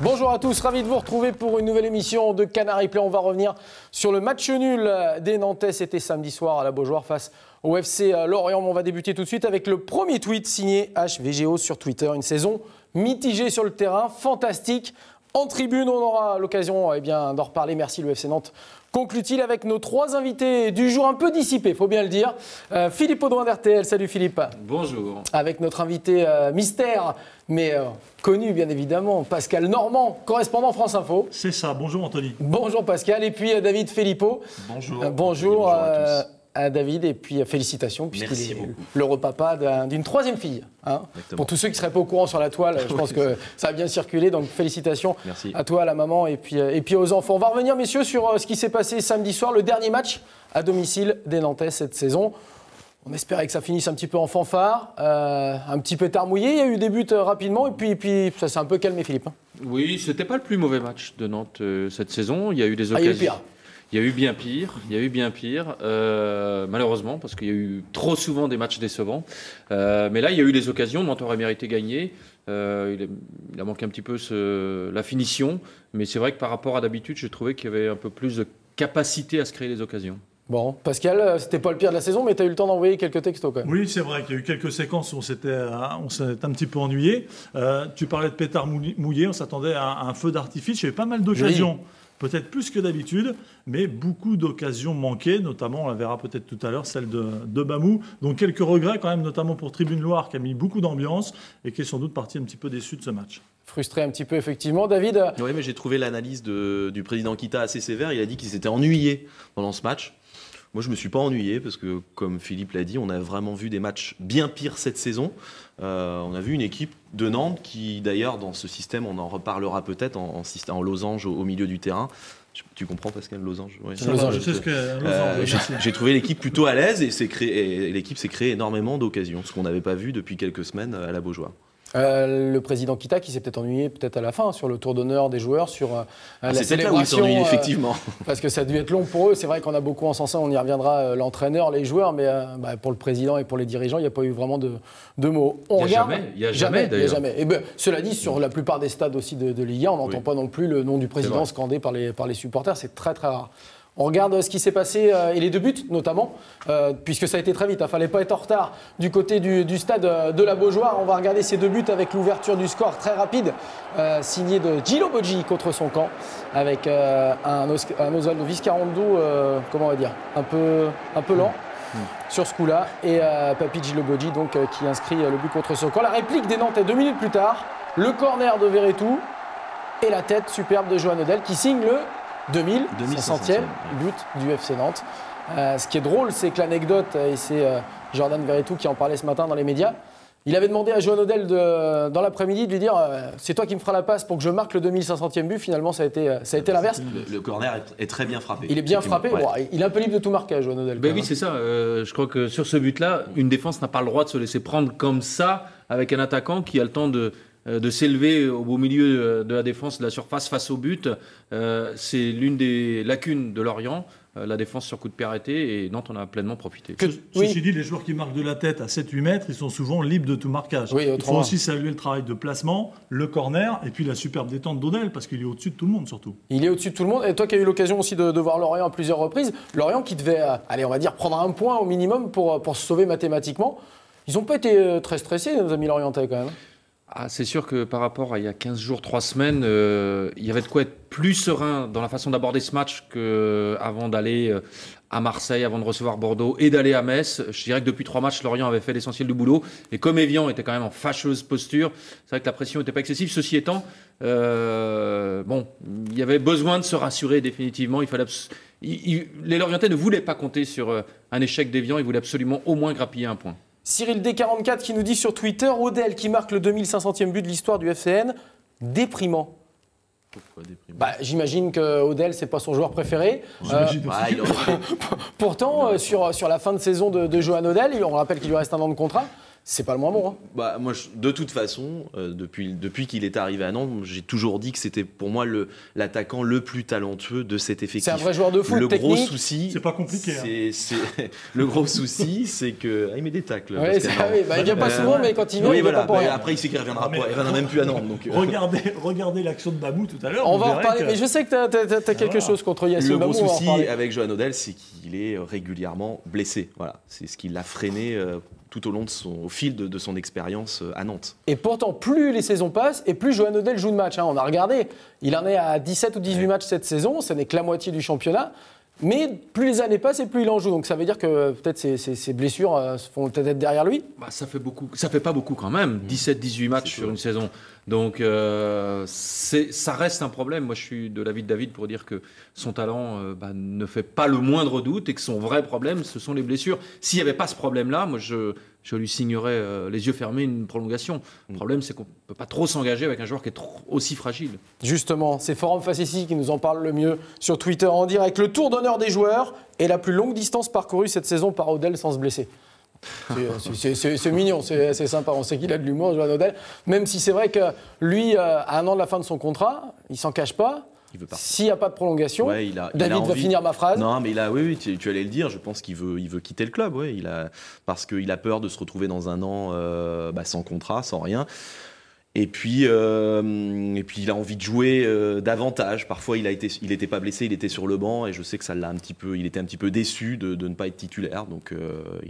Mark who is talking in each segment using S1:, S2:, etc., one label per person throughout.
S1: Bonjour à tous, ravi de vous retrouver pour une nouvelle émission de Canard Replay. On va revenir sur le match nul des Nantais. C'était samedi soir à la Beaujoire face au FC Lorient. On va débuter tout de suite avec le premier tweet signé HVGO sur Twitter. Une saison mitigée sur le terrain, fantastique. En tribune, on aura l'occasion d'en reparler. Merci le FC Nantes. Conclut-il avec nos trois invités du jour un peu dissipés, il faut bien le dire. Philippe Audouin d'RTL, salut Philippe.
S2: Bonjour.
S1: Avec notre invité mystère, mais connu bien évidemment, Pascal Normand, correspondant France Info.
S3: C'est ça, bonjour Anthony.
S1: Bonjour Pascal, et puis David Filippo.
S4: Bonjour.
S1: Bonjour
S4: à tous.
S1: À David, et puis félicitations, puisqu'il est
S4: beaucoup.
S1: le repapa d'une troisième fille. Hein. Pour tous ceux qui ne seraient pas au courant sur la toile, je pense que ça a bien circulé, donc félicitations.
S4: Merci.
S1: À toi, à la maman, et puis aux enfants. On va revenir, messieurs, sur ce qui s'est passé samedi soir, le dernier match à domicile des Nantais cette saison. On espérait que ça finisse un petit peu en fanfare, un petit pétard mouillé. Il y a eu des buts rapidement, et puis ça s'est un peu calmé, Philippe.
S2: Oui, c'était pas le plus mauvais match de Nantes cette saison. Il y a eu des occasions.
S1: Il y a eu pire.
S2: Il y a eu bien pire, malheureusement, parce qu'il y a eu trop souvent des matchs décevants. Mais là, il y a eu des occasions. Nantes aurait mérité gagner. Il a manqué un petit peu la finition. Mais c'est vrai que par rapport à d'habitude, j'ai trouvé qu'il y avait un peu plus de capacité à se créer des occasions. Bon,
S1: Pascal, c'était pas le pire de la saison, mais tu as eu le temps d'envoyer quelques textos quand même.
S3: Oui, c'est vrai qu'il y a eu quelques séquences où on s'est un petit peu ennuyé. Tu parlais de pétard mouillé, on s'attendait à un feu d'artifice. Il y avait pas mal d'occasions. Oui. Peut-être plus que d'habitude, mais beaucoup d'occasions manquées, notamment, on la verra peut-être tout à l'heure, celle de Bamou. Donc quelques regrets quand même, notamment pour Tribune Loire, qui a mis beaucoup d'ambiance et qui est sans doute parti un petit peu déçu de ce match.
S1: Frustré un petit peu, effectivement. David?
S4: Oui, mais j'ai trouvé l'analyse du président Kita assez sévère. Il a dit qu'il s'était ennuyé pendant ce match. Moi, je ne me suis pas ennuyé parce que, comme Philippe l'a dit, on a vraiment vu des matchs bien pires cette saison. On a vu une équipe de Nantes qui, d'ailleurs, dans ce système, on en reparlera peut-être en losange au milieu du terrain. Tu comprends, Pascal, losange? Oui.
S3: Je sais ce que losange.
S4: J'ai trouvé l'équipe plutôt à l'aise et l'équipe s'est créée énormément d'occasions, ce qu'on n'avait pas vu depuis quelques semaines à la Beaujoire.
S1: Le président Kita qui s'est peut-être ennuyé à la fin sur le tour d'honneur des joueurs, sur la célébration.
S4: Là où effectivement.
S1: Parce que ça a dû être long pour eux. C'est vrai qu'on a beaucoup encensé, on y reviendra, l'entraîneur, les joueurs, mais pour le président et pour les dirigeants, il n'y a pas eu vraiment de mots.
S2: Il n'y a jamais d'ailleurs.
S1: Et cela dit, sur la plupart des stades aussi de Ligue 1, on n'entend pas non plus le nom du président scandé par les supporters. C'est très très rare. On regarde ce qui s'est passé et les deux buts notamment, puisque ça a été très vite. Il ne fallait pas être en retard du côté du stade de la Beaujoire. On va regarder ces deux buts avec l'ouverture du score très rapide, signé de Gilo Boggi contre son camp, avec un Osvaldo Viscarando, comment on va dire, un peu lent sur ce coup-là. Et Papy Gilo Boggi donc, qui inscrit le but contre son camp. La réplique des Nantais 2 minutes plus tard, le corner de Verretou et la tête superbe de Johan Odel qui signe le 2500e but du FC Nantes. Ce qui est drôle, c'est que l'anecdote, et c'est Jordan Verretou qui en parlait ce matin dans les médias, il avait demandé à Johan Odel dans l'après-midi de lui dire c'est toi qui me feras la passe pour que je marque le 2500e but. Finalement, ça a été l'inverse.
S4: Le corner est très bien frappé.
S1: Il est bien frappé. Ouais. Bon, il est un peu libre de tout marquer, Johan Odel.
S2: Oui, c'est ça. Je crois que sur ce but-là, une défense n'a pas le droit de se laisser prendre comme ça avec un attaquant qui a le temps de s'élever au beau milieu de la défense, de la surface face au but. C'est l'une des lacunes de Lorient, la défense sur coup de pied arrêté, et Nantes en a pleinement profité.
S3: Ceci dit, les joueurs qui marquent de la tête à 7-8 mètres, ils sont souvent libres de tout marquage.
S1: Oui,
S3: il faut aussi saluer le travail de placement, le corner, et puis la superbe détente d'Odel, parce qu'il est au-dessus de tout le monde surtout.
S1: Il est au-dessus de tout le monde, et toi qui as eu l'occasion aussi de voir Lorient à plusieurs reprises, Lorient qui devait, on va dire, prendre un point au minimum pour se sauver mathématiquement, ils n'ont pas été très stressés, nos amis lorientais quand même.
S2: C'est sûr que par rapport à il y a 15 jours, 3 semaines, il y avait de quoi être plus serein dans la façon d'aborder ce match qu'avant d'aller à Marseille, avant de recevoir Bordeaux et d'aller à Metz. Je dirais que depuis 3 matchs, Lorient avait fait l'essentiel du boulot. Et comme Evian était quand même en fâcheuse posture, c'est vrai que la pression n'était pas excessive. Ceci étant, il y avait besoin de se rassurer définitivement. Les Lorientais ne voulaient pas compter sur un échec d'Evian. Ils voulaient absolument au moins grappiller un point.
S1: Cyril D44 qui nous dit sur Twitter, Odel qui marque le 2500e but de l'histoire du FCN, déprimant.
S4: Pourquoi déprimant?
S1: J'imagine que Odel, c'est pas son joueur préféré. Pourtant, sur la fin de saison de Johan Odel, on rappelle qu'il lui reste 1 an de contrat, c'est pas le moins bon.
S4: Moi, de toute façon, depuis qu'il est arrivé à Nantes, j'ai toujours dit que c'était pour moi l'attaquant le plus talentueux de cet effectif.
S1: C'est un vrai joueur de foot, technique.
S3: Gros souci, c'est pas compliqué.
S4: Le gros souci, c'est que il met des tacles.
S1: Il vient pas souvent, mais quand il vient, il vient pas pour rien.
S4: Après, il sait qu'il reviendra pas. Il reviendra même plus à Nantes. Donc,
S3: regardez l'action de Bamou tout à l'heure.
S1: On va en reparler, mais je sais que t'as quelque chose contre Yacine Bamou.
S4: Le gros souci avec Johan Odell, c'est qu'il est régulièrement blessé. Voilà, c'est ce qui l'a freiné tout au long au fil de son expérience à Nantes.
S1: Et pourtant, plus les saisons passent et plus Johan Odell joue de match. On a regardé, il en est à 17 ou 18 matchs cette saison, ce n'est que la moitié du championnat. Mais plus les années passent et plus il en joue. Donc ça veut dire que peut-être ces blessures vont peut-être être derrière lui.
S2: Ça fait beaucoup. Ça fait pas beaucoup quand même. 17-18 matchs sur une saison. Donc ça reste un problème. Moi je suis de l'avis de David pour dire que son talent ne fait pas le moindre doute et que son vrai problème ce sont les blessures. S'il n'y avait pas ce problème-là, moi je lui signerais les yeux fermés une prolongation. Le problème c'est qu'on ne peut pas trop s'engager avec un joueur qui est aussi fragile.
S1: Justement, c'est Forum Face ici qui nous en parle le mieux sur Twitter en direct. Le tour d'honneur des joueurs et la plus longue distance parcourue cette saison par Odell sans se blesser. C'est mignon, c'est sympa. On sait qu'il a de l'humour, Johan Odell. Même si c'est vrai que lui, à un an de la fin de son contrat, il s'en cache pas. S'il n'y a pas de prolongation, David va finir ma phrase.
S4: Non, mais oui, tu allais le dire. Je pense qu'il veut quitter le club. Parce qu'il a peur de se retrouver dans un an sans contrat, sans rien. Et puis il a envie de jouer davantage. Parfois, il n'était pas blessé, il était sur le banc, et je sais que ça l'a un petit peu. Il était un petit peu déçu de ne pas être titulaire, donc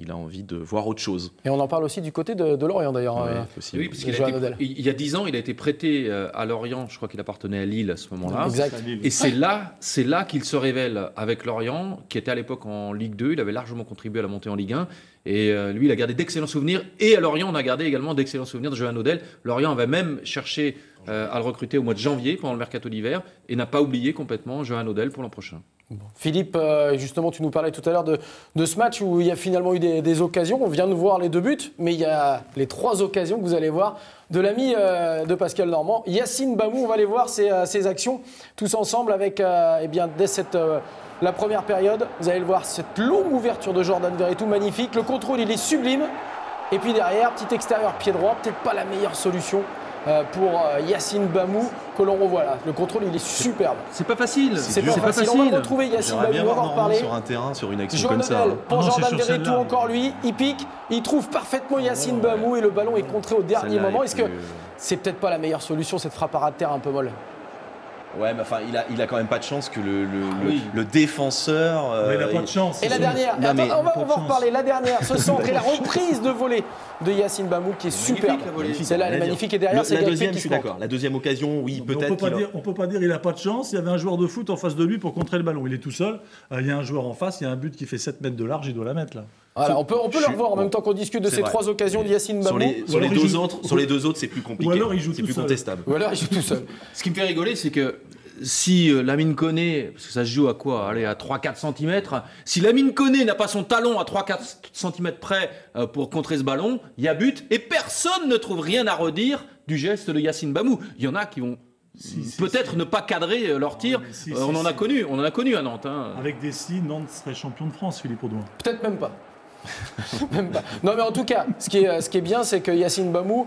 S4: il a envie de voir autre chose.
S1: Et on en parle aussi du côté de Lorient d'ailleurs.
S2: Oui, parce qu'il y a 10 ans, il a été prêté à Lorient. Je crois qu'il appartenait à Lille à ce moment-là.
S1: Exact.
S2: Et c'est là qu'il se révèle avec Lorient, qui était à l'époque en Ligue 2. Il avait largement contribué à la montée en Ligue 1. Et lui, il a gardé d'excellents souvenirs. Et à Lorient, on a gardé également d'excellents souvenirs de Johan Odell. Lorient avait même cherché à le recruter au mois de janvier, pendant le mercato d'hiver, et n'a pas oublié complètement Johan Odell pour l'an prochain.
S1: Bon. Philippe, justement, tu nous parlais tout à l'heure de ce match où il y a finalement eu des occasions. On vient de voir les 2 buts, mais il y a les 3 occasions que vous allez voir de l'ami de Pascal Normand. Yacine Bamou, on va aller voir ses actions tous ensemble avec, dès la première période. Vous allez le voir, cette longue ouverture de Jordan Verretou, magnifique. Le contrôle, il est sublime. Et puis derrière, petit extérieur pied droit, peut-être pas la meilleure solution pour Yacine Bamou que l'on revoit là. Le contrôle, il est superbe.
S2: C'est pas facile.
S1: C'est pas facile. On va le retrouver, Yacine Bamou, on va en reparler.
S4: Sur un terrain, sur une action
S1: Johan
S4: comme ça.
S1: Pour Jordan Verretou, encore lui, il pique, il trouve parfaitement Yacine Bamou et le ballon est contré au dernier moment. Est-ce que c'est peut-être pas la meilleure solution, cette frappe à ras de terre un peu molle?
S4: Ouais, mais enfin, il a quand même pas de chance que le défenseur.
S3: Mais il n'a pas de chance.
S1: Et la dernière, on va en reparler. La dernière, ce centre et la reprise de volée de Yacine Bamou qui est superbe. Celle-là, elle est magnifique. Et derrière, c'est
S4: la deuxième, je suis d'accord. La deuxième occasion, oui, peut-être.
S3: On peut pas dire il n'a pas de chance. Il y avait un joueur de foot en face de lui pour contrer le ballon. Il est tout seul. Il y a un joueur en face. Il y a un but qui fait 7 mètres de large. Il doit la mettre là.
S1: Voilà, on peut le revoir en même temps qu'on discute de ces 3 occasions de Yacine Bamou.
S4: Sur les deux autres, c'est plus compliqué.
S3: Ou alors il joue
S4: c'est plus contestable.
S1: Ou alors il joue tout seul.
S2: Ce qui me fait rigoler, c'est que si Lamine Koné, parce que ça se joue à quoi? Allez, à 3-4 cm. Si Lamine Koné n'a pas son talon à 3-4 cm près pour contrer ce ballon, il y a but et personne ne trouve rien à redire du geste de Yacine Bamou. Il y en a qui vont peut-être ne pas cadrer leur tir. On en a connu à Nantes.
S3: Avec des si, Nantes serait champion de France, Philippe Audouin.
S1: Peut-être même pas. Même pas. Non mais en tout cas, ce qui est bien, c'est que Yacine Bamou,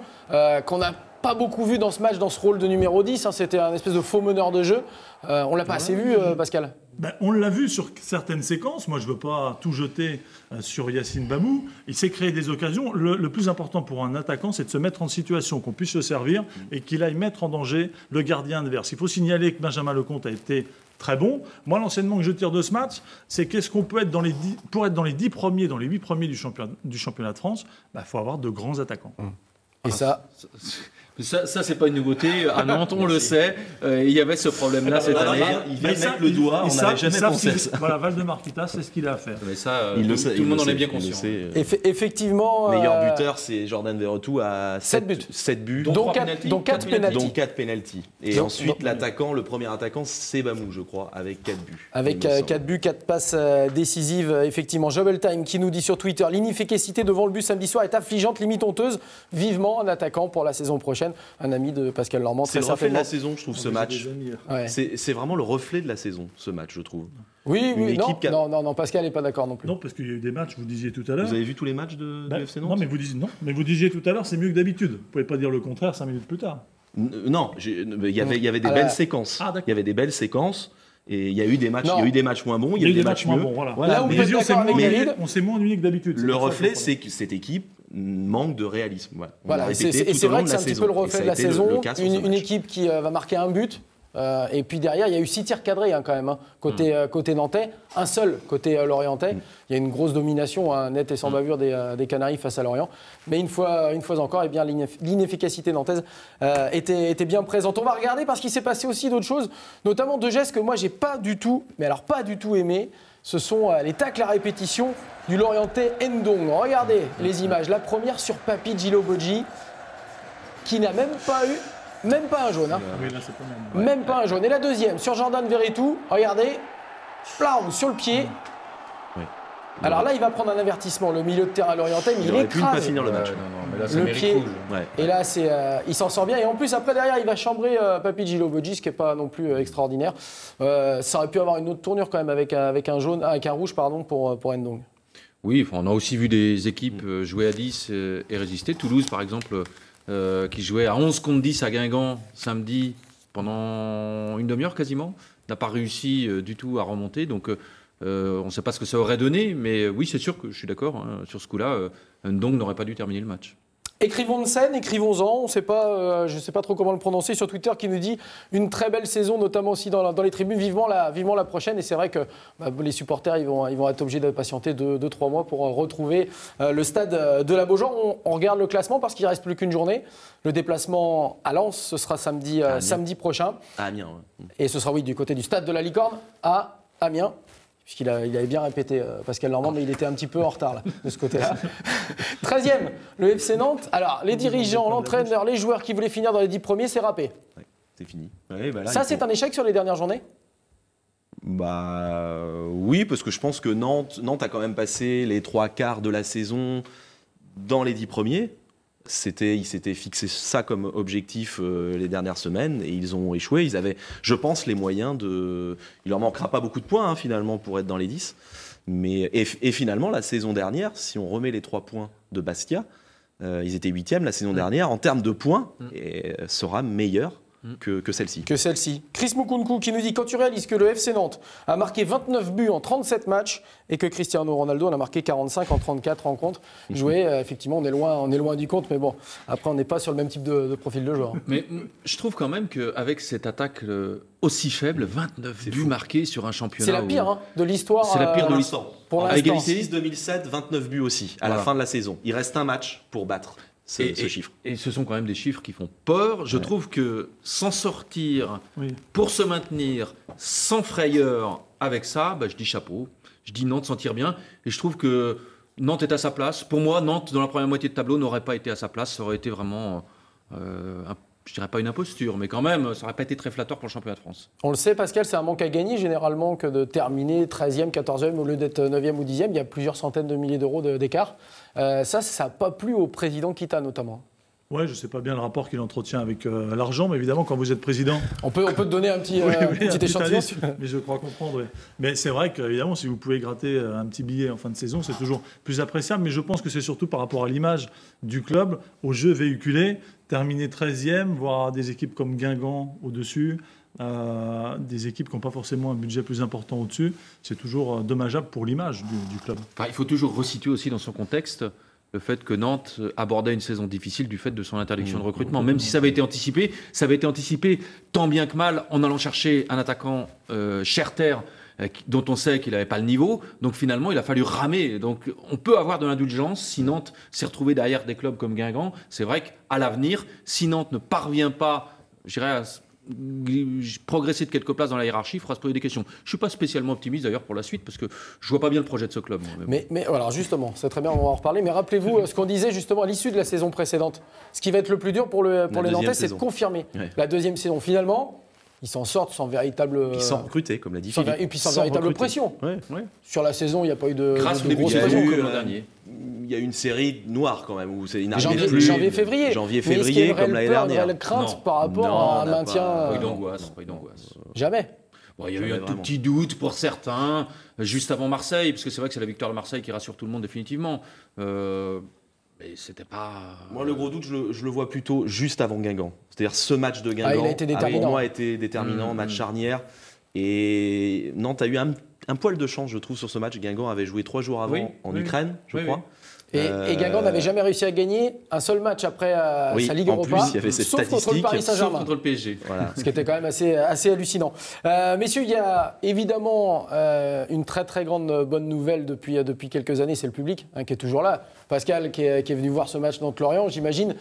S1: qu'on n'a pas beaucoup vu dans ce match, dans ce rôle de numéro 10, c'était un espèce de faux meneur de jeu. On l'a pas assez vu, Pascal.
S3: On l'a vu sur certaines séquences. Moi, je ne veux pas tout jeter sur Yacine Bamou. Il s'est créé des occasions. Le plus important pour un attaquant, c'est de se mettre en situation qu'on puisse se servir et qu'il aille mettre en danger le gardien adverse. Il faut signaler que Benjamin Lecomte a été très bon. Moi, l'enseignement que je tire de ce match, c'est qu'est-ce qu'on peut être pour être dans les 10 premiers, dans les 8 premiers du championnat de France, faut avoir de grands attaquants.
S1: Et ça
S2: c'est pas une nouveauté. À Nantes, on le sait. Il y avait ce problème-là cette année.
S4: Il vient mettre le doigt, on n'avait jamais pensé à ça.
S3: Voilà, Valdemar-Kita, c'est ce qu'il a à faire.
S2: Mais ça, tout le monde en est bien conscient.
S1: Effectivement.
S4: Le meilleur buteur, c'est Jordan Verretou à 7 buts.
S1: Dont 4
S4: pénaltys. Et ensuite, le premier attaquant, c'est Bamou, je crois, avec 4 buts.
S1: Avec 4 buts, 4 passes décisives, effectivement. Jobel Time qui nous dit sur Twitter, l'inefficacité devant le but samedi soir est affligeante, limite honteuse. Vivement un attaquant pour la saison prochaine. jeune, un ami de Pascal Lormand.
S4: C'est le reflet de la saison, je trouve, ce match.
S1: Ouais.
S4: C'est vraiment le reflet de la saison, ce match, je trouve.
S1: Oui, non, Pascal n'est pas d'accord non plus.
S3: Non, parce qu'il y a eu des matchs, vous disiez tout à l'heure.
S4: Vous avez vu tous les matchs du FC Nantes ?
S3: Non, mais vous disiez tout à l'heure, c'est mieux que d'habitude. Vous ne pouvez pas dire le contraire 5 minutes plus tard.
S4: Non, il y avait des belles séquences. Il y avait des belles séquences. Et il y a eu des matchs moins bons, il y a eu des matchs moins bons.
S3: Voilà.
S1: Là où
S3: on s'est moins ennuyé que d'habitude.
S4: Le reflet, c'est que cette équipe manque de réalisme.
S1: Voilà. Et c'est vrai que c'est un petit peu le reflet de la saison. Une équipe qui va marquer un but. Et puis derrière, il y a eu 6 tirs cadrés quand même, côté nantais, un seul côté lorientais. Il y a une grosse domination nette et sans bavure des Canaries face à Lorient. Mais une fois encore, eh bien, l'inefficacité nantaise était bien présente. On va regarder parce qu'il s'est passé aussi d'autres choses, notamment 2 gestes que moi j'ai pas du tout aimé. Ce sont les tacles à répétition du Lorientais Ndong. Regardez les images. La première sur Papi Djilobodji, qui n'a même pas un jaune.
S3: Oui, là, c'est pas même.
S1: Même pas un jaune. Et la deuxième, sur Jordan Verretou, regardez, plam, sur le pied.
S4: Oui.
S1: Alors là, il va prendre un avertissement, le milieu de terrain lorientais, mais il
S4: aurait pu ne pas
S1: écrase
S4: finir le match.
S2: mais là, ça
S1: le
S2: mérite
S1: pied.
S2: rouge.
S4: Ouais.
S1: Et là, il s'en sort bien. Et en plus, après, derrière, il va chambrer Papi Djilobodji, ce qui n'est pas non plus extraordinaire. Ça aurait pu avoir une autre tournure quand même avec un rouge pour Ndong.
S2: Oui, on a aussi vu des équipes jouer à 10 et résister. Toulouse, par exemple, qui jouait à 11 contre 10 à Guingamp samedi pendant une demi-heure quasiment, n'a pas réussi du tout à remonter. Donc on ne sait pas ce que ça aurait donné, mais oui, c'est sûr que je suis d'accord sur ce coup-là. Ndong n'aurait pas dû terminer le match.
S1: Écrivons-en, je ne sais pas trop comment le prononcer, sur Twitter, qui nous dit une très belle saison, notamment aussi dans les tribunes, vivement la prochaine. Et c'est vrai que les supporters ils vont être obligés de patienter 2-3 mois pour retrouver le stade de la Beaujoire. On regarde le classement parce qu'il ne reste plus qu'une journée. Le déplacement à Lens, ce sera samedi prochain.
S4: À Amiens, ouais.
S1: Et ce sera du côté du stade de la Licorne à Amiens. Puisqu'il avait bien répété Pascal Lormand, mais il était un petit peu en retard là, de ce côté-là. 13e, le FC Nantes. Alors, les dirigeants, l'entraîneur, les joueurs qui voulaient finir dans les 10 premiers, c'est râpé.
S4: Ouais, c'est fini. Ouais, là,
S1: c'est un échec sur les dernières journées ?
S4: Oui, parce que je pense que Nantes a quand même passé les 3/4 de la saison dans les 10 premiers. Ils s'étaient fixé ça comme objectif les dernières semaines et ils ont échoué. Ils avaient, je pense, les moyens de... Il leur manquera pas beaucoup de points finalement pour être dans les 10. Et finalement, la saison dernière, si on remet les 3 points de Bastia, ils étaient 8e la saison dernière. En termes de points, et sera meilleure que celle-ci.
S1: Chris Mukunku qui nous dit, quand tu réalises que le FC Nantes a marqué 29 buts en 37 matchs et que Cristiano Ronaldo en a marqué 45 en 34 rencontres jouées, effectivement on est loin du compte, mais bon, après on n'est pas sur le même type de profil de joueur.
S2: Mais je trouve quand même qu'avec cette attaque aussi faible, 29 buts marqués sur un championnat...
S1: C'est la pire de l'histoire.
S2: C'est la pire de l'histoire.
S1: Pour
S4: à égalité 2007, 29 buts aussi, à la fin de la saison. Il reste un match pour battre ce chiffre.
S2: Et ce sont quand même des chiffres qui font peur. Je trouve que s'en sortir, pour se maintenir sans frayeur avec ça, je dis chapeau. Je dis Nantes s'en tire bien. Et je trouve que Nantes est à sa place. Pour moi, Nantes, dans la première moitié de tableau, n'aurait pas été à sa place. Ça aurait été vraiment, je dirais pas une imposture, mais quand même, ça n'aurait pas été très flatteur pour le championnat de France.
S1: On le sait, Pascal, c'est un manque à gagner généralement que de terminer 13e, 14e au lieu d'être 9e ou 10e. Il y a plusieurs centaines de milliers d'euros d'écart. Ça n'a pas plu au président Kita notamment.
S3: Ouais, je ne sais pas bien le rapport qu'il entretient avec l'argent, mais évidemment, quand vous êtes président...
S1: On peut te donner un petit échantillon.
S3: Mais je crois comprendre, oui. Mais c'est vrai qu'évidemment, si vous pouvez gratter un petit billet en fin de saison, c'est toujours plus appréciable. Mais je pense que c'est surtout par rapport à l'image du club, au jeu véhiculé, terminer 13e, voir des équipes comme Guingamp au-dessus, des équipes qui n'ont pas forcément un budget plus important au-dessus, c'est toujours dommageable pour l'image du club.
S2: Enfin, il faut toujours resituer aussi dans son contexte le fait que Nantes abordait une saison difficile du fait de son interdiction de recrutement. Même si ça avait été anticipé tant bien que mal en allant chercher un attaquant Cherter dont on sait qu'il n'avait pas le niveau. Donc finalement, il a fallu ramer. Donc on peut avoir de l'indulgence si Nantes s'est retrouvé derrière des clubs comme Guingamp. C'est vrai qu'à l'avenir, si Nantes ne parvient pas, je dirais, à progresser de quelques places dans la hiérarchie, il faudra se poser des questions. Je ne suis pas spécialement optimiste d'ailleurs pour la suite parce que je ne vois pas bien le projet de ce club.
S1: Mais alors justement, c'est très bien, on va en reparler, mais rappelez-vous ce qu'on disait justement à l'issue de la saison précédente. Ce qui va être le plus dur pour les Nantais, c'est de confirmer la deuxième saison. Finalement, ils s'en sortent sans véritable...
S4: Ils sont recrutés, comme l'a dit Philippe.
S1: Et puis sans véritable pression. Sur la saison, il n'y a pas eu de
S2: grâce
S1: grosse
S2: pression
S1: pression.
S2: comme l'an dernier.
S4: Il y a une série noire quand même où c'est une
S1: janvier-février.
S4: Janvier-février comme l'année dernière.
S1: Une réelle crainte par rapport à un maintien.
S2: Pas eu d'angoisse.
S1: Jamais.
S2: Bon, il y a eu un tout petit doute pour certains, juste avant Marseille, parce que c'est vrai que c'est la victoire de Marseille qui rassure tout le monde définitivement. Mais c'était pas.
S4: Moi, le gros doute, je le vois plutôt juste avant Guingamp. C'est-à-dire ce match de Guingamp,
S1: il a été déterminant.
S4: pour moi, a été déterminant, match charnière. Et Nantes a eu un poil de chance, je trouve, sur ce match. Guingamp avait joué 3 jours avant en Ukraine, je crois.
S1: Et Guingamp n'avait jamais réussi à gagner un seul match après sa Ligue Europa,
S4: plus, il y avait cette
S1: sauf contre le Paris Saint-Germain.
S2: Sauf contre le PSG.
S4: Voilà.
S1: Ce qui était quand même assez hallucinant. Messieurs, il y a évidemment une très très grande bonne nouvelle depuis quelques années, c'est le public qui est toujours là. Pascal qui est venu voir ce match dans Lorient, j'imagine,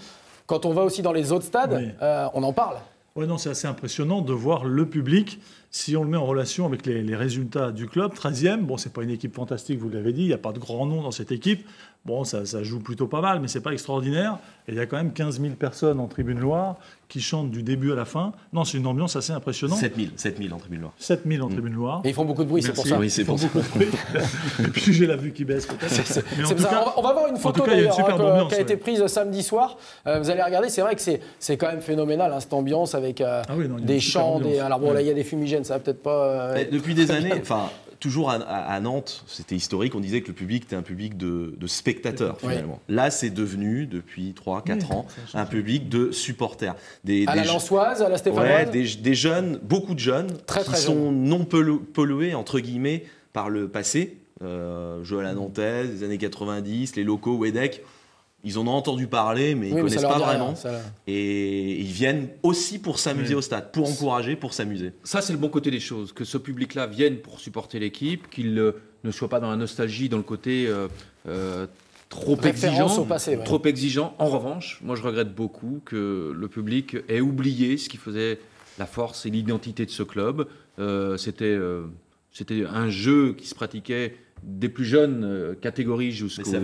S1: quand on va aussi dans les autres stades, on en parle.
S3: Oui, non, c'est assez impressionnant de voir le public. Si on le met en relation avec les résultats du club, 13e, bon, c'est pas une équipe fantastique, vous l'avez dit, il n'y a pas de grand nom dans cette équipe. Bon, ça joue plutôt pas mal, mais c'est pas extraordinaire. Et il y a quand même 15 000 personnes en Tribune Loire qui chantent du début à la fin. Non, c'est une ambiance assez impressionnante.
S4: 7 000 en Tribune Loire.
S3: 7 000 en Tribune Loire.
S1: Et ils font beaucoup de bruit, c'est pour ça.
S4: Oui, c'est pour ça.
S3: Et puis j'ai la vue qui baisse peut-être. Mais en tout cas,
S1: on va voir une photo
S3: d'ailleurs
S1: qui a été prise samedi soir. Vous allez regarder, c'est vrai que c'est quand même phénoménal, cette ambiance avec des chants. Alors bon, là, il y a des fumigènes, ça va peut-être pas...
S4: Depuis des années, toujours à Nantes, c'était historique, on disait que le public était un public de spectateurs, finalement. Là, c'est devenu, depuis 3-4 ans, un public de supporters.
S1: À la Lensoise, à la Stéphanoise.
S4: Des jeunes, beaucoup de jeunes, qui sont non pollués, entre guillemets, par le passé. Joël à Nantaise, les années 90, les locaux, Wedek. Ils en ont entendu parler, mais ils ne connaissent pas vraiment. Et ils viennent aussi pour s'amuser au stade, pour encourager, pour s'amuser.
S2: Ça, c'est le bon côté des choses, que ce public-là vienne pour supporter l'équipe, qu'il ne soit pas dans la nostalgie, dans le côté trop exigeant. En revanche, moi, je regrette beaucoup que le public ait oublié ce qui faisait la force et l'identité de ce club. C'était un jeu qui se pratiquait des plus jeunes catégories jusqu'aux seniors.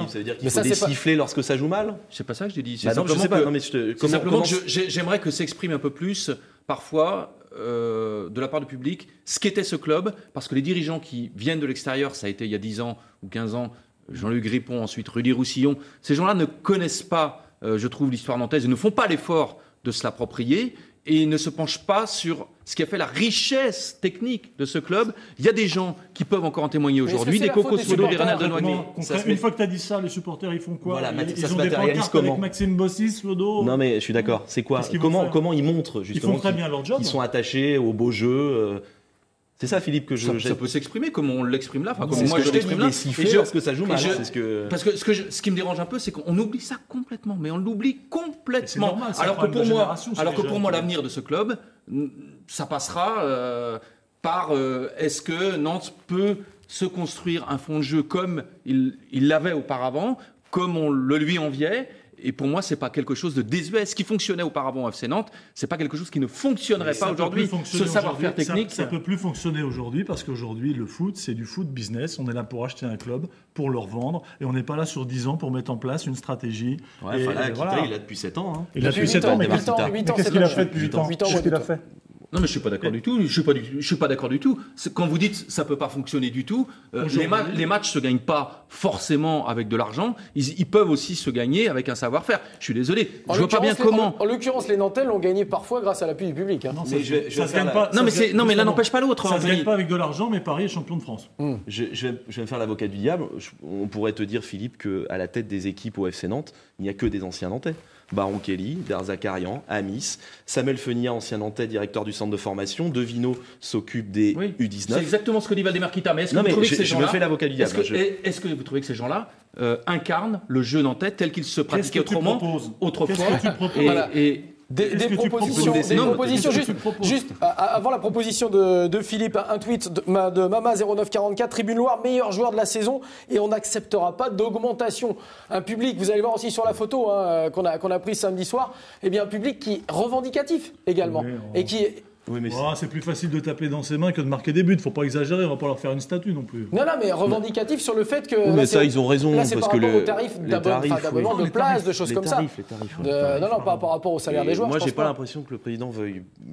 S4: Ça veut dire qu'il faut des sifflets lorsque ça joue mal ?
S2: C'est pas ça que je t'ai dit.
S4: C'est
S2: simplement que j'aimerais que s'exprime un peu plus, parfois, de la part du public, ce qu'était ce club, parce que les dirigeants qui viennent de l'extérieur, ça a été il y a 10 ans ou 15 ans, Jean-Luc Grippon, ensuite Rudy Roussillon, ces gens-là ne connaissent pas, je trouve, l'histoire nantaise, et ne font pas l'effort de se l'approprier, et ne se penchent pas sur ce qui a fait la richesse technique de ce club. Il y a des gens qui peuvent encore en témoigner aujourd'hui, des Coco Sodo, des Renald Denoigny.
S3: Une fois que tu as dit ça, les supporters, ils font quoi?
S4: Ils
S3: ont des pancartes avec Maxime Bossis, Sodo.
S4: Non, mais je suis d'accord. C'est quoi? Comment ils montrent, justement?
S3: Ils font très bien leur job.
S4: Ils sont attachés au beau jeu. C'est ça, Philippe, que
S2: ça peut s'exprimer comme on l'exprime là. Comme moi, je l'exprime là.
S4: Parce que ça joue mal.
S2: Parce que ce qui me dérange un peu, c'est qu'on oublie ça complètement. Mais on l'oublie complètement.
S3: Normal,
S2: alors que pour moi, l'avenir de ce club, ça passera par est-ce que Nantes peut se construire un fonds de jeu comme il l'avait auparavant, comme on le lui enviait. Et pour moi, c'est pas quelque chose de désuet. Ce qui fonctionnait auparavant au FC Nantes, c'est pas quelque chose qui ne fonctionnerait pas aujourd'hui. Ce savoir-faire technique,
S3: ça peut plus fonctionner aujourd'hui parce qu'aujourd'hui, le foot, c'est du foot business. On est là pour acheter un club, pour le revendre, et on n'est pas là sur 10 ans pour mettre en place une stratégie.
S4: Ouais, voilà. Il a depuis 7 ans.
S3: Il a depuis 7 ans, mais qu'est-ce qu'il a fait depuis 8 ans? Qu'est-ce qu'il a fait?
S2: Non, mais je suis pas d'accord du tout. Je suis pas d'accord du tout. Quand vous dites ça peut pas fonctionner du tout, les matchs se gagnent pas forcément avec de l'argent. Ils peuvent aussi se gagner avec un savoir-faire. Je suis désolé. Je vois pas bien comment.
S1: En l'occurrence, les Nantais l'ont gagné parfois grâce à l'appui du public.
S3: Non, ça se gagne pas.
S2: Non, mais l'un n'empêche pas l'autre.
S3: Ça se gagne pas avec de l'argent, mais Paris est champion de France.
S4: Je vais me faire l'avocat du diable. On pourrait te dire, Philippe, qu'à la tête des équipes au FC Nantes, il n'y a que des anciens Nantais. Baron Kelly, Derzakarian, Amis, Samuel Fenia, ancien Nantais, directeur du centre de formation, Devino s'occupe des U19.
S2: C'est exactement ce que dit Valdemar Kita. Mais est-ce que vous trouvez que ces gens-là, est-ce que vous trouvez que ces gens-là incarnent le jeu nantais tel qu'il se pratiquait autrefois?
S1: Des propositions, juste avant la proposition de Philippe, un tweet de Mama0944, Tribune Loire, meilleur joueur de la saison, et on n'acceptera pas d'augmentation. Un public, vous allez voir aussi sur la photo qu'on a prise samedi soir, un public qui est revendicatif également, et qui
S4: Oui, mais
S3: c'est plus facile de taper dans ses mains que de marquer des buts. Faut pas exagérer, on va pas leur faire une statue non plus.
S1: Non, mais revendicatif sur le fait que.
S4: Oui, mais ça, ils ont raison.
S1: Là, c'est
S4: parce
S1: par
S4: que
S1: rapport aux tarifs d'abonnement, de place, de choses comme ça.
S4: Les tarifs.
S1: Non, pas par rapport au salaire des joueurs.
S4: Moi, j'ai pas l'impression que le président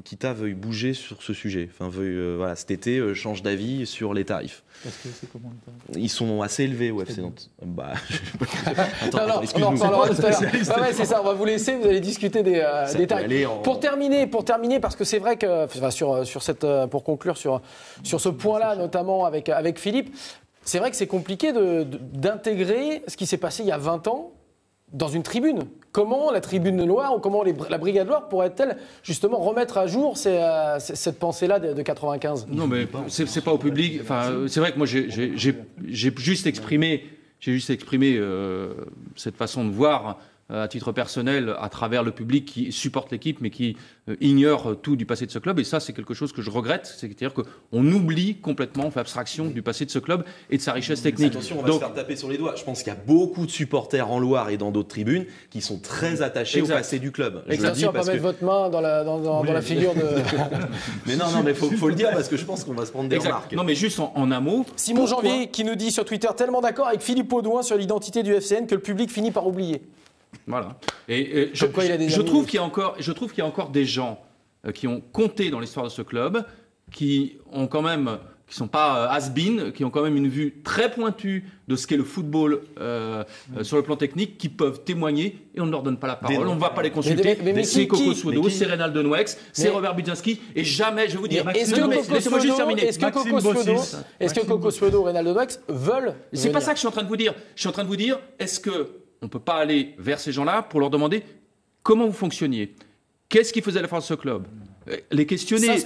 S4: Kita veuille bouger sur ce sujet. Enfin, voilà, cet été, change d'avis sur les tarifs.
S3: Parce que c'est comment les tarifs ?
S4: Ils sont assez élevés au FC Nantes.
S1: Attends, excuse-moi. On en reparlera tout à l'heure. C'est ça, on va vous laisser, vous allez discuter des tarifs. Pour terminer, parce que c'est vrai que, pour conclure sur ce point-là, notamment avec Philippe, c'est vrai que c'est compliqué d'intégrer ce qui s'est passé il y a 20 ans dans une tribune. Comment la tribune noire ou comment la brigade noire pourrait-elle justement remettre à jour cette pensée-là de 95 ?
S2: Non, mais c'est pas au public. Enfin, c'est vrai que moi j'ai juste exprimé cette façon de voir à titre personnel à travers le public qui supporte l'équipe mais qui ignore tout du passé de ce club, et ça c'est quelque chose que je regrette, c'est-à-dire qu'on oublie complètement, on fait abstraction du passé de ce club et de sa richesse technique.
S4: Attention, on va se faire taper sur les doigts. Je pense qu'il y a beaucoup de supporters en Loire et dans d'autres tribunes qui sont très attachés au passé du club.
S1: Attention à ne pas mettre votre main dans la figure de...
S4: Mais non, mais faut le dire parce que je pense qu'on va se prendre des remarques.
S2: Non, mais juste en un mot...
S1: Simon Janvier qui nous dit sur Twitter, tellement d'accord avec Philippe Audouin sur l'identité du FCN que le public finit par oublier.
S2: Voilà. Et je trouve qu'il y a encore des gens qui ont compté dans l'histoire de ce club, qui sont pas has-been, qui ont quand même une vue très pointue de ce qu'est le football sur le plan technique, qui peuvent témoigner, et on ne leur donne pas la parole, on ne va pas les consulter. C'est Coco Suodo, c'est Reynaldo Nouex, c'est Robert Budzinski, et jamais, je vais vous dire, laissez-moi juste terminer.
S1: Est-ce que Coco Suodo, Reynaldo Nouex veulent
S2: C'est pas ça que je suis en train de vous dire. Je suis en train de vous dire, est-ce que on ne peut pas aller vers ces gens-là pour leur demander comment vous fonctionniez, qu'est-ce qui faisait la force de ce club, les questionner,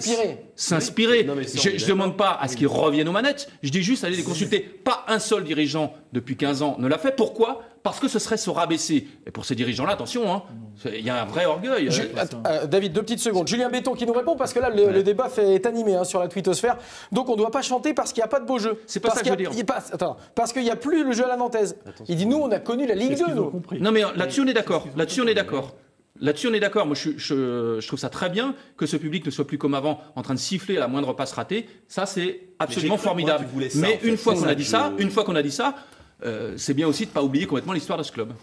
S2: s'inspirer. Oui. Je ne demande pas à ce qu'ils reviennent aux manettes, je dis juste aller les consulter. Pas un seul dirigeant depuis 15 ans ne l'a fait. Pourquoi ? Parce que ce serait se rabaisser. Et pour ces dirigeants-là, attention, il y a un vrai orgueil.
S1: David, 2 petites secondes. Julien Béton qui nous répond, parce que là, le débat est animé sur la twittosphère. Donc on ne doit pas chanter parce qu'il n'y a pas de beau jeu.
S2: C'est pas ça que je veux dire.
S1: Parce qu'il n'y a plus le jeu à la nantaise. Il dit, nous, on a connu la Ligue 2.
S2: Non, mais là-dessus, on est d'accord. Là-dessus, on est d'accord. Moi, je trouve ça très bien que ce public ne soit plus comme avant, en train de siffler à la moindre passe ratée. Ça, c'est absolument formidable. Mais une fois qu'on a dit ça, c'est bien aussi de ne pas oublier complètement l'histoire de ce club.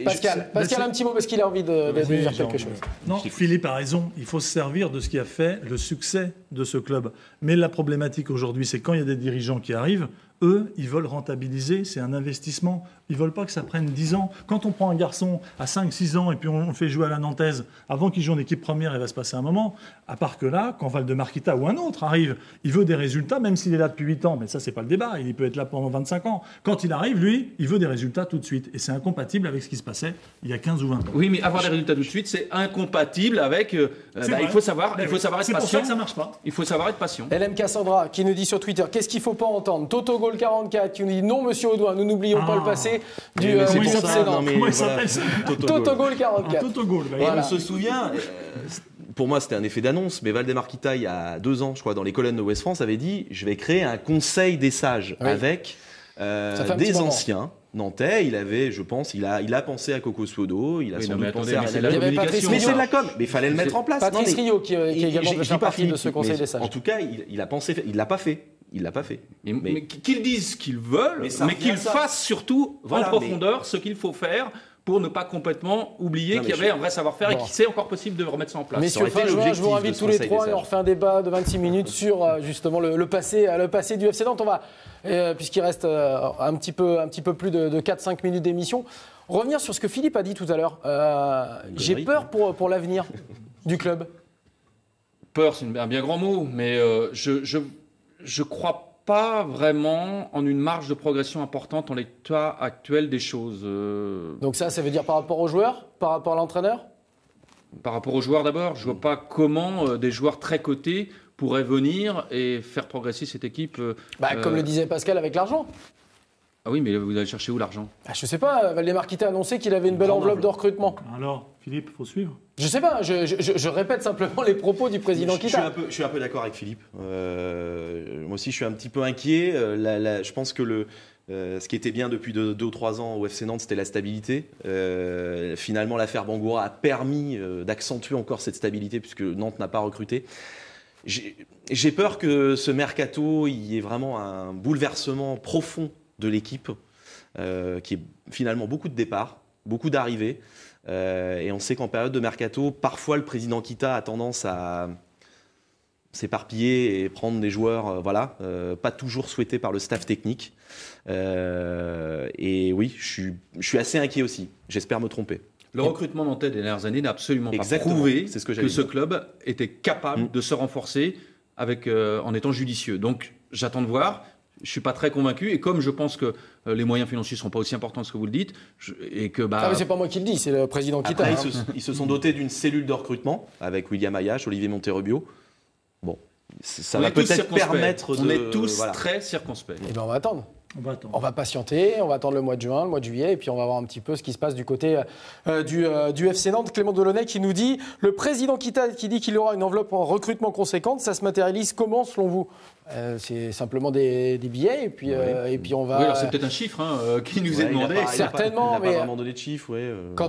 S1: Pascal, un petit mot parce qu'il a envie de dire quelque chose.
S3: Non, Philippe a raison. Il faut se servir de ce qui a fait le succès de ce club. Mais la problématique aujourd'hui, c'est quand il y a des dirigeants qui arrivent, eux, ils veulent rentabiliser, c'est un investissement. Ils ne veulent pas que ça prenne 10 ans. Quand on prend un garçon à 5-6 ans et puis on le fait jouer à la Nantaise, avant qu'il joue en équipe première, il va se passer un moment. À part que là, quand Valdemarquita ou un autre arrive, il veut des résultats, même s'il est là depuis 8 ans. Mais ça, c'est pas le débat. Il peut être là pendant 25 ans. Quand il arrive, lui, il veut des résultats tout de suite. Et c'est incompatible avec ce qui se passait il y a 15 ou 20 ans.
S2: Oui, mais avoir des résultats tout de suite, c'est incompatible avec... il faut savoir être patient.
S3: C'est pour ça que ça marche pas.
S2: Il faut savoir être patient.
S1: LM Cassandra qui nous dit sur Twitter, qu'est-ce qu'il ne faut pas entendre ? Toto Gaulle 44 qui nous dit, non, monsieur Audouin, nous n'oublions pas le passé du excellent.
S3: Comment il s'appelle
S1: Toto Gaulle 44.
S3: Toto Gaulle.
S4: On se souvient... Pour moi, c'était un effet d'annonce, mais Valdemarquita, il y a 2 ans, je crois, dans les colonnes de Ouest France, avait dit « Je vais créer un conseil des sages avec des anciens nantais. » Il avait, je pense, il a pensé à Coco Suodo, il a sans doute pensé à
S2: communication.
S4: Mais c'est de la com, mais il fallait le mettre en place.
S1: Patrice Rio, qui est également de faire partie de ce conseil des sages.
S4: En tout cas, il a pensé, il l'a pas fait. Il l'a pas fait.
S2: Mais qu'ils disent ce qu'ils veulent, mais qu'ils fassent surtout en profondeur ce qu'il faut faire pour ne pas complètement oublier qu'il y avait un vrai savoir-faire et qu'il c'est encore possible de remettre ça en place.
S1: Messieurs, je vous invite tous les 3 et on refait un débat de 26 minutes sur justement le passé du FC Nantes. On va, puisqu'il reste un petit peu plus de 4-5 minutes d'émission, revenir sur ce que Philippe a dit tout à l'heure. J'ai peur pour l'avenir du club.
S2: Peur, c'est un bien grand mot, mais je crois pas vraiment en une marge de progression importante en l'état actuel des choses.
S1: Donc ça veut dire par rapport aux joueurs, par rapport à l'entraîneur ?
S2: Par rapport aux joueurs d'abord, je vois pas comment des joueurs très cotés pourraient venir et faire progresser cette équipe.
S1: Comme le disait Pascal avec l'argent.
S2: Ah oui, mais vous allez chercher où l'argent ?
S1: Je sais pas, Valdemarquita a annoncé qu'il avait une belle enveloppe de recrutement.
S3: Alors, Philippe, il faut suivre.
S1: Je sais pas, je répète simplement les propos du président Kita.
S4: Je suis un peu d'accord avec Philippe. Moi aussi, je suis un petit peu inquiet. Je pense que ce qui était bien depuis 2 ou 3 ans au FC Nantes, c'était la stabilité. Finalement, l'affaire Bangoura a permis d'accentuer encore cette stabilité puisque Nantes n'a pas recruté. J'ai peur que ce mercato, il y ait vraiment un bouleversement profond de l'équipe, qui est finalement beaucoup de départs, beaucoup d'arrivées. Et on sait qu'en période de mercato, parfois le président Kita a tendance à s'éparpiller et prendre des joueurs pas toujours souhaités par le staff technique. Et oui, je suis assez inquiet aussi. J'espère me tromper.
S2: Le recrutement nantais des dernières années n'a absolument pas prouvé que ce club était capable de se renforcer en étant judicieux. Donc j'attends de voir. Je ne suis pas très convaincu. Et comme je pense que les moyens financiers ne sont pas aussi importants que ce que vous le dites, et que
S1: mais c'est pas moi qui le dis, c'est le président Kita.
S4: Après, ils se sont dotés d'une cellule de recrutement avec William Ayache, Olivier Monterrubio. Bon, ça va peut-être permettre de...
S2: On est tous très circonspects.
S1: Et bien on va attendre. On va patienter, on va attendre le mois de juin, le mois de juillet, et puis on va voir un petit peu ce qui se passe du côté du FC Nantes. Clément Delaunay qui nous dit, le président Kita qui dit qu'il y aura une enveloppe en recrutement conséquente, ça se matérialise comment selon vous? C'est simplement des billets, et puis, et puis on va...
S2: Oui, alors c'est peut-être un chiffre qui nous est demandé.
S1: Certainement,
S4: il n'a pas vraiment donné de chiffres.
S1: Quand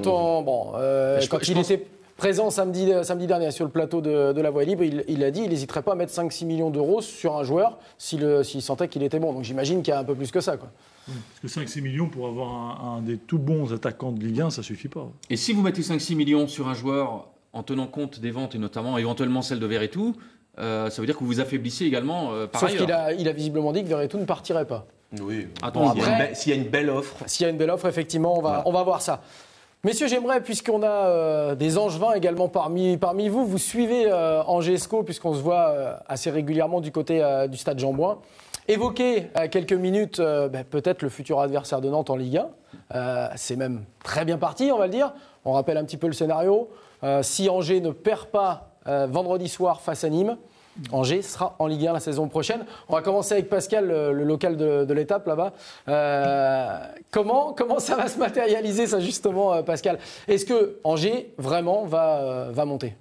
S1: il était présent samedi dernier sur le plateau de la Voie Libre, il a dit qu'il n'hésiterait pas à mettre 5-6 millions d'euros sur un joueur s'il sentait qu'il était bon. Donc j'imagine qu'il y a un peu plus que ça, quoi.
S3: Parce que 5-6 millions pour avoir un des tout bons attaquants de Ligue 1, ça ne suffit pas.
S2: Et si vous mettez 5-6 millions sur un joueur en tenant compte des ventes et notamment éventuellement celle de Verretou, ça veut dire que vous vous affaiblissez également par ailleurs.
S1: Sauf qu'il a visiblement dit que Verretou ne partirait pas.
S4: Oui.
S2: Attends,
S4: s'il y a une belle offre.
S1: S'il y a une belle offre, effectivement, on va voir ça. Messieurs, j'aimerais, puisqu'on a des Angevins également parmi vous, vous suivez Angesco, puisqu'on se voit assez régulièrement du côté du stade Jean-Bouin, évoquer quelques minutes peut-être le futur adversaire de Nantes en Ligue 1. C'est même très bien parti, on va le dire. On rappelle un petit peu le scénario. Si Angers ne perd pas vendredi soir face à Nîmes, Angers sera en Ligue 1 la saison prochaine. On va commencer avec Pascal, le local de l'étape là-bas. Comment ça va se matérialiser ça justement, Pascal? Est-ce que Angers vraiment va monter?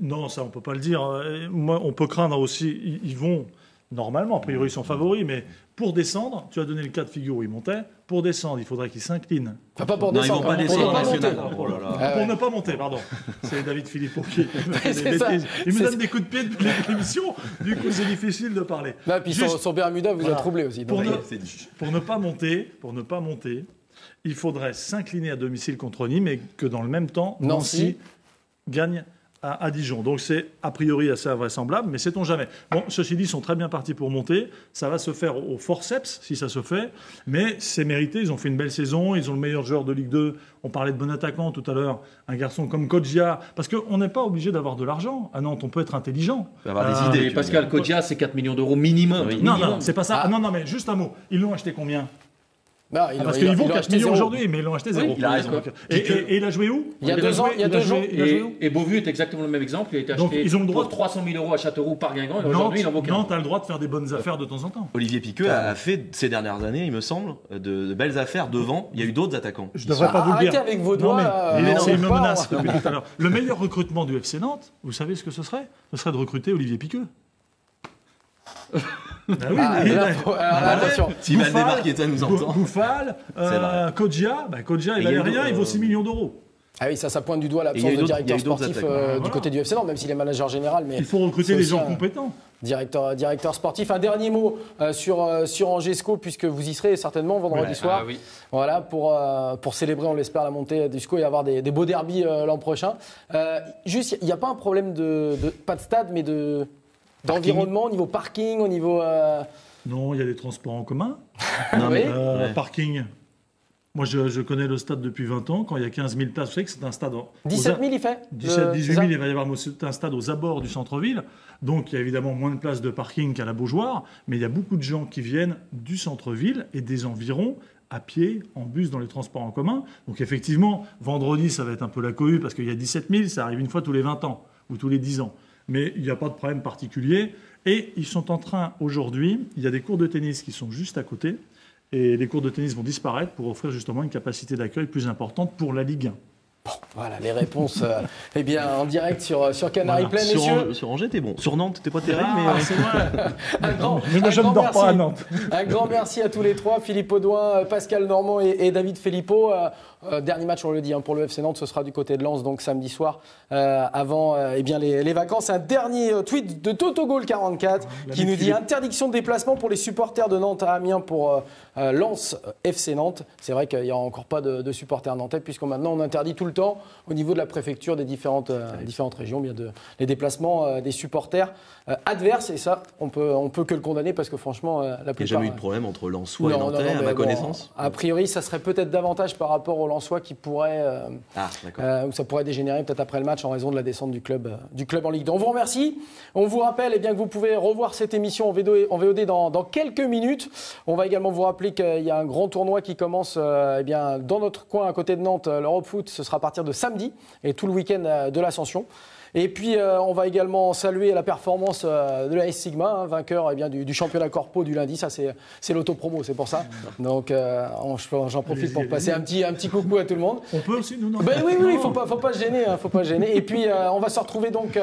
S3: Non, ça on peut pas le dire. Moi, on peut craindre aussi. Ils vont normalement, a priori, ils sont favoris, mais pour descendre, tu as donné le cas de figure où ils montaient. Pour descendre, il faudrait qu'ils s'inclinent.
S1: Enfin, pas pour descendre.
S4: Ils vont pas descendre national.
S3: Pour ne pas monter, pardon. C'est David Philippot qui il me donne des coups de pied depuis l'émission. Du coup, c'est difficile de parler.
S1: Non, puis son Bermuda vous a troublé aussi.
S3: Pour ne pas monter, il faudrait s'incliner à domicile contre Nîmes et que dans le même temps, Nancy gagne à Dijon. Donc c'est a priori assez invraisemblable, mais sait-on jamais. Bon, ceci dit, ils sont très bien partis pour monter. Ça va se faire au forceps, si ça se fait, mais c'est mérité. Ils ont fait une belle saison, ils ont le meilleur joueur de Ligue 2. On parlait de bon attaquant tout à l'heure, un garçon comme Kodjia, parce qu'on n'est pas obligé d'avoir de l'argent. À Nantes, on peut être intelligent.
S4: On peut avoir des idées.
S2: Pascal, Kodjia, c'est 4 millions d'euros minimum.
S3: Oui. Non, c'est pas ça. Non, mais juste un mot. Ils l'ont acheté combien? Parce qu'ils vaut 4 millions aujourd'hui, mais ils l'ont acheté 0.
S4: Oui, il a raison.
S3: Et il a joué où?
S1: Il y a 2 ans.
S2: Et Beauvue est exactement le même exemple. Il a été acheté pour 300 000 euros à Châteauroux par Guingamp. Et aujourd'hui, il en vaut 15.
S3: Nantes a le droit de faire des bonnes affaires de temps en temps.
S4: Olivier Piqueux a fait ces dernières années, il me semble, de belles affaires devant. Il y a eu d'autres attaquants.
S3: Je ne devrais pas vous le dire.
S1: Arrêtez avec vos doigts.
S3: Il me menace depuis tout à l'heure. Le meilleur recrutement du FC Nantes, vous savez ce que ce serait? Ce serait de recruter Olivier Piqueux.
S1: Attention.
S4: Si Valdemar qui nous entend.
S3: Bouffal, Kodjia, il valait rien, il vaut 6 millions d'euros.
S1: Ah oui, ça pointe du doigt l'absence de directeur sportif du côté du FC Nantes, même s'il est manager général. Mais
S3: il faut recruter les gens compétents.
S1: Directeur sportif. Un dernier mot sur Angesco, puisque vous y serez certainement vendredi soir.
S2: Oui.
S1: Voilà, pour célébrer, on l'espère, la montée du SCO et avoir des beaux derbys l'an prochain. Juste, il n'y a pas un problème pas de stade, mais d'environnement, au niveau parking, au niveau...
S3: Non, il y a des transports en commun. Parking. Moi, je connais le stade depuis 20 ans. Quand il y a 15 000 places, vous savez que c'est un stade...
S1: 17 000, il fait
S3: 18 000, il va y avoir un stade aux abords du centre-ville. Donc, il y a évidemment moins de places de parking qu'à la Beaujoire. Mais il y a beaucoup de gens qui viennent du centre-ville et des environs à pied, en bus, dans les transports en commun. Donc, effectivement, vendredi, ça va être un peu la cohue parce qu'il y a 17 000, ça arrive une fois tous les 20 ans ou tous les 10 ans. Mais il n'y a pas de problème particulier. Et ils sont en train, aujourd'hui, il y a des cours de tennis qui sont juste à côté, et les cours de tennis vont disparaître pour offrir justement une capacité d'accueil plus importante pour la Ligue 1.
S1: Bon, voilà, les réponses eh bien, en direct sur Canary Play, messieurs.
S4: Sur Angers, t'es bon. Sur Nantes, t'es pas terrible,
S3: c'est vrai.
S1: Je
S3: ne dors pas à Nantes.
S1: Un grand merci à tous les trois, Philippe Audouin, Pascal Normand et David Filippo. Dernier match, on le dit, pour le FC Nantes, ce sera du côté de Lens, donc samedi soir, avant eh bien, les vacances. Un dernier tweet de TotoGoal44 qui nous dit « Interdiction de déplacement pour les supporters de Nantes à Amiens pour Lens FC Nantes ». C'est vrai qu'il n'y a encore pas de supporters nantais, puisque maintenant on interdit tout le temps, au niveau de la préfecture des différentes régions, bien les déplacements des supporters adverses. Et ça, on peut que le condamner, parce que franchement, la plupart...
S4: Il n'y a jamais eu de problème entre Lensois et Nantais, à ma connaissance.
S1: A priori, ça serait peut-être davantage par rapport aux Lensois qui pourrait, où ça pourrait dégénérer peut-être après le match en raison de la descente du club en Ligue 2. On vous remercie. On vous rappelle que vous pouvez revoir cette émission en VOD dans quelques minutes. On va également vous rappeler qu'il y a un grand tournoi qui commence dans notre coin à côté de Nantes, l'Europe Foot. Ce sera à partir de samedi et tout le week-end de l'Ascension. Et puis, on va également saluer la performance de la S Sigma, vainqueur du championnat corpo du lundi. Ça, c'est l'autopromo, c'est pour ça. Donc, j'en profite pour passer un petit coucou à tout le monde.
S3: On peut aussi, nous, non?
S1: Oui, il faut pas se gêner. Faut pas se gêner. Et puis, on va se retrouver donc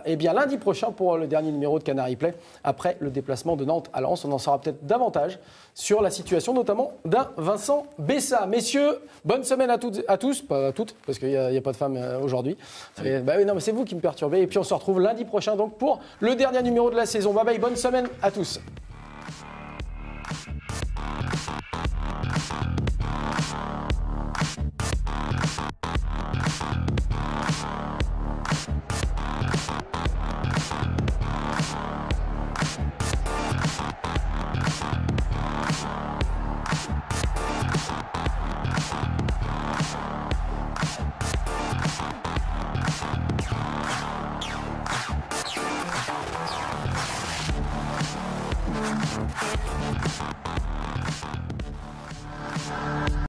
S1: lundi prochain pour le dernier numéro de Canary Play, après le déplacement de Nantes à Lens. On en saura peut-être davantage sur la situation, notamment d'un Vincent Bessa. Messieurs, bonne semaine à tous, pas à toutes, parce qu'il n'y a pas de femmes aujourd'hui. Oui, non, mais c'est vous qui me perturbez. Et puis on se retrouve lundi prochain donc pour le dernier numéro de la saison. Bye bye, bonne semaine à tous.